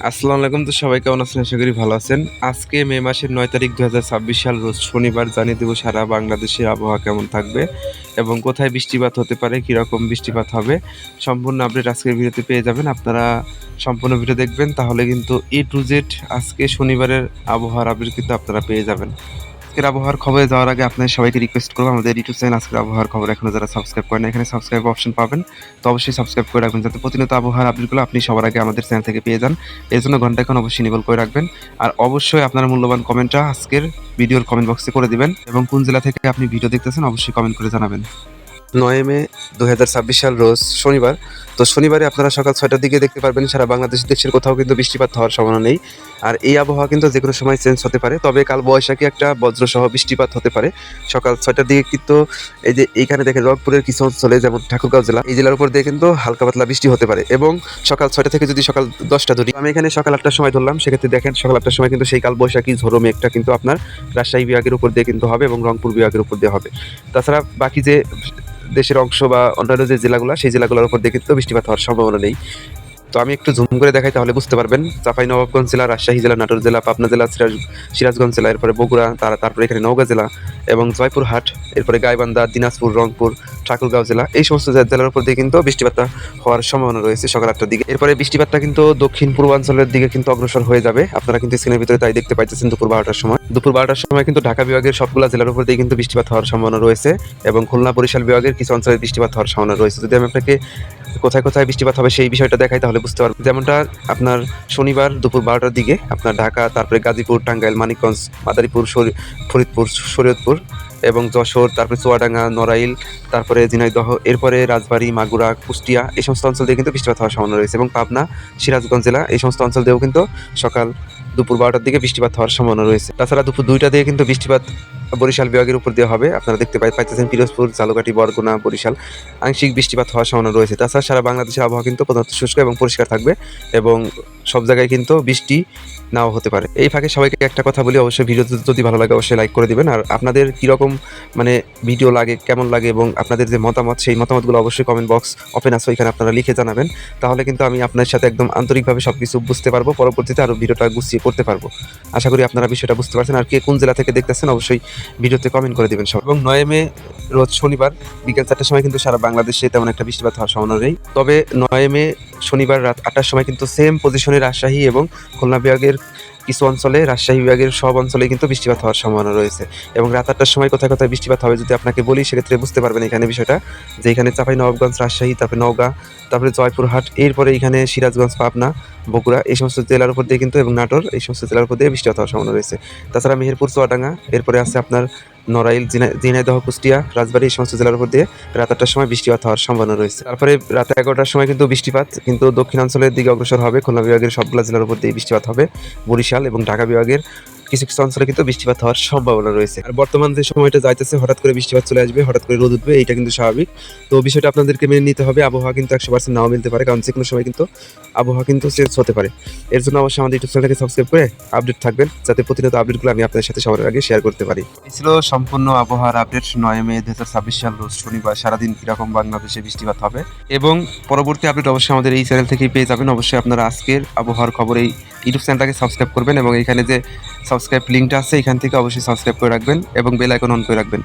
আসসালামু আলাইকুম। তো সবাই কেমন আছেন? আশা করি ভালো আছেন। আজকে মে মাসের ৯ তারিখ ২০২৬ সাল রোজ শনিবার জানিয়ে দেব সারা বাংলাদেশের আবহাওয়া কেমন থাকবে এবং কোথায় বৃষ্টিপাত হতে পারে, কীরকম বৃষ্টিপাত হবে। সম্পূর্ণ আপডেট আজকের ভিডিওতে পেয়ে যাবেন। আপনারা সম্পূর্ণ ভিডিও দেখবেন, তাহলে কিন্তু A to Z আজকে শনিবারের আবহাওয়ার আপডেট কিন্তু আপনারা পেয়ে যাবেন। আজকের আবহাওয়ার খবরে যাওয়ার আগে আপনাদের সবাইকে রিকোয়েস্ট করবো, আমাদের ইউটিউব চ্যানেল আজকের আবহাওয়ার খবর এখনো যারা সাবস্ক্রাইব করেন, এখানে সাবস্ক্রাইব অপশন পাবেন। তো অবশ্যই সাবস্ক্রাইব করে রাখবেন, যাতে প্রতিনিয়ত আবহাওয়ার আপডেটগুলো আপনি সবার আগে আমাদের চ্যানেল থেকে পেয়ে যান। এর জন্য ঘন্টাখন অবশ্যই নিবল করে রাখবেন। আর অবশ্যই আপনার মূল্যবান কমেন্টটা আজকের ভিডিওর কমেন্ট বক্সে করে দিবেন এবং কোন জেলা থেকে আপনি ভিডিও দেখতেছেন অবশ্যই কমেন্ট করে জানাবেন। ৯ মে ২০২৬ সাল রোজ শনিবার। তো শনিবারে আপনারা সকাল ৬টার দিকে দেখতে পারবেন সারা বাংলাদেশ দেশের কোথাও কিন্তু বৃষ্টিপাত হওয়ার সম্ভাবনা নেই। আর এই আবহাওয়া কিন্তু যে কোনো সময় চেঞ্জ হতে পারে, তবে কাল বৈশাখী একটা বজ্রসহ বৃষ্টিপাত হতে পারে সকাল ৬টার দিকে। কিন্তু এই যে এইখানে দেখেন রংপুরের কিছু অঞ্চলে, যেমন ঠাকুরগাঁও জেলা, এই জেলার উপর দিয়ে কিন্তু হালকা পাতলা বৃষ্টি হতে পারে। এবং সকাল ৬টা থেকে যদি সকাল ১০টা ধরি, আমি এখানে সকাল ৮টার সময় ধরলাম, সেক্ষেত্রে দেখেন সকাল ৮টার সময় কিন্তু সেই কাল বৈশাখী ঝোড়ো মেঘটা কিন্তু আপনার রাজশাহী বিভাগের উপর দিয়ে কিন্তু হবে এবং রংপুর বিভাগের উপর দিয়ে হবে। তাছাড়া বাকি যে দেশের অংশ বা অন্যান্য যে জেলাগুলো, সেই জেলাগুলোর উপর দিয়ে কিন্তু বৃষ্টিপাত হওয়ার সম্ভাবনা নেই। তো আমি একটু জুম করে দেখাই, তাহলে বুঝতে পারবেন। চাঁপাইনবাবগঞ্জ জেলা, রাজশাহী জেলা, নাটোর জেলা, পাবনা জেলা, সিরাজগঞ্জ জেলা, এরপরে বগুড়া, তারপরে এখানে নওগাঁ জেলা এবং জয়পুরহাট, এরপরে গাইবান্ধা, দিনাজপুর, রংপুর, ঠাকুরগাঁও জেলা, এই সমস্ত জেলার উপর দিয়ে কিন্তু বৃষ্টিপাতটা হওয়ার সম্ভাবনা রয়েছে সকাল ৮টার দিকে। এরপরে বৃষ্টিপাতটা কিন্তু দক্ষিণ পূর্বাঞ্চলের দিকে কিন্তু অগ্রসর হয়ে যাবে। আপনারা কিন্তু স্ক্রিনের ভিতরে তাই দেখতে পাইতেছেন। দুপুর ১২টার সময় কিন্তু ঢাকা বিভাগের সবগুলা জেলার উপর দিয়ে কিন্তু বৃষ্টিপাত হওয়ার সম্ভাবনা রয়েছে এবং খুলনা, বরিশাল বিভাগের কিছু অঞ্চলে বৃষ্টিপাত হওয়ার সম্ভাবনা রয়েছে। যদি আমি আপনাকে কোথায় কোথায় বৃষ্টিপাত হবে সেই বিষয়টা দেখাই, তাহলে বুঝতে পারবেন। যেমনটা আপনার শনিবার দুপুর ১২টার দিকে আপনার ঢাকা, তারপরে গাজীপুর, টাঙ্গাইল, মানিকগঞ্জ, মাদারীপুর, ফরিদপুর, শরীয়তপুর এবং যশোর, তারপরে চুয়াডাঙ্গা, নড়াইল, তারপরে ঝিনাইদহ, এরপরে রাজবাড়ী, মাগুরা, কুষ্টিয়া, এই সমস্ত অঞ্চল দিয়ে কিন্তু বৃষ্টিপাত হওয়ার সম্ভাবনা রয়েছে এবং পাবনা, সিরাজগঞ্জ জেলা, এই সমস্ত অঞ্চল দিয়েও কিন্তু সকাল দুপুর ১২টার দিকে বৃষ্টিপাত হওয়ার সম্ভাবনা রয়েছে। তাছাড়া দুপুর ২টা দিয়ে কিন্তু বৃষ্টিপাত বরিশাল বিভাগের উপর দিয়ে হবে। আপনারা দেখতে পাইতেছেন পিরোজপুর, ঝালকাঠি, বরগুনা, বরিশাল আংশিক বৃষ্টিপাত হওয়ার সম্ভাবনা রয়েছে। তাছাড়া সারা বাংলাদেশের আবহাওয়া কিন্তু প্রধানত শুষ্ক এবং পরিষ্কার থাকবে এবং সব জায়গায় কিন্তু বৃষ্টি নাও হতে পারে। এই ফাঁকে সবাইকে একটা কথা বলি, অবশ্যই ভিডিও যদি ভালো লাগে অবশ্যই লাইক করে দিবেন। আর আপনাদের কীরকম ভিডিও লাগে, কেমন লাগে এবং আপনাদের যে মতামত, সেই মতামতগুলো অবশ্যই কমেন্ট বক্স ওপেন আছে, ওইখানে আপনারা লিখে জানাবেন। তাহলে কিন্তু আমি আপনার সাথে একদম আন্তরিকভাবে সব কিছু বুঝতে পারবো, পরবর্তীতে আরও ভিডিওটা গুছিয়ে করতে পারবো। আশা করি আপনারা বিষয়টা বুঝতে পারছেন। আর কে কোন জেলা থেকে দেখতেছেন অবশ্যই ভিডিওতে কমেন্ট করে দেবেন সব। এবং ৯ মে রোজ শনিবার বিকেল ৪টার সময় কিন্তু সারা বাংলাদেশে তেমন একটা বৃষ্টিপাত হওয়ার সম্ভাবনা নেই। তবে ৯ মে শনিবার রাত ৮টার সময় কিন্তু সেম পজিশনে রাজশাহী এবং খুলনা বিভাগের কিছু অঞ্চলে, রাজশাহী বিভাগের সব অঞ্চলে কিন্তু বৃষ্টিপাত হওয়ার সম্ভাবনা রয়েছে। এবং রাত ৮টার সময় কোথায় কোথায় বৃষ্টিপাত হবে যদি আপনাকে বলি, সেক্ষেত্রে বুঝতে পারবেন এখানে বিষয়টা, যে এখানে চাঁপাইনবাবগঞ্জ, রাজশাহী, তারপরে নওগাঁ, তারপরে জয়পুরহাট, এরপরে এখানে সিরাজগঞ্জ, পাবনা, বগুড়া, এই সমস্ত জেলার উপর দিয়ে কিন্তু এবং নাটোর, এই সমস্ত জেলার উপর দিয়ে বৃষ্টিপাত হওয়ার সম্ভাবনা রয়েছে। তাছাড়া মেহেরপুর, চুয়াডাঙ্গা, এরপরে আছে আপনার নড়াইল, ঝিনাইদহ, কুষ্টিয়া, রাজবাড়ী, এই সমস্ত জেলার উপর দিয়ে রাত ৮টার সময় বৃষ্টিপাত হওয়ার সম্ভাবনা রয়েছে। তারপরে রাত ১১টার সময় কিন্তু বৃষ্টিপাত কিন্তু দক্ষিণাঞ্চলের দিকে অগ্রসর হবে। খুলনা বিভাগের সবগুলো জেলার উপর দিয়ে বৃষ্টিপাত হবে। বরিশাল এবং ঢাকা বিভাগের কিছু কিছু অঞ্চলে কিন্তু বৃষ্টিপাত হওয়ার সম্ভাবনা রয়েছে। আর বর্তমান যে সময়টা যাইতেছে, হঠাৎ করে বৃষ্টিপাত চলে আসবে, হঠাৎ করে রোদ উঠবে, এটা কিন্তু স্বাভাবিক। তো বিষয়টা আপনাদেরকে মেনে নিতে হবে। আবহাওয়া কিন্তু ১০০% নাও মিলতে পারে, কারণ যে কোনো সময় কিন্তু আবহাওয়া কিন্তু চেঞ্জ হতে পারে। এর জন্য অবশ্যই আমাদের ইউটিউব চ্যানেলটাকে সাবস্ক্রাইব করে আপডেট থাকবেন, যাতে প্রতিনিয়ত আপডেটগুলো আমি আপনাদের সাথে সবার আগে শেয়ার করতে পারি। এই ছিল সম্পূর্ণ আবহাওয়ার আপডেট ৯ মে ২০২৬ সাল রোজ শনিবার। সারাদিন কিরকম বাংলাদেশে বৃষ্টিপাত হবে এবং পরবর্তী আপডেট অবশ্যই আমাদের এই চ্যানেল থেকেই পেয়ে যাবেন। অবশ্যই আপনারা আজকের আবহাওয়ার খবর এই ইউটিউব চ্যানেলটাকে সাবস্ক্রাইব করবেন এবং এখানে যে সাবস্ক্রাইব লিঙ্কটা আছে, এখান থেকে অবশ্যই সাবস্ক্রাইব করে রাখবেন এবং বেল আইকন অন করে রাখবেন,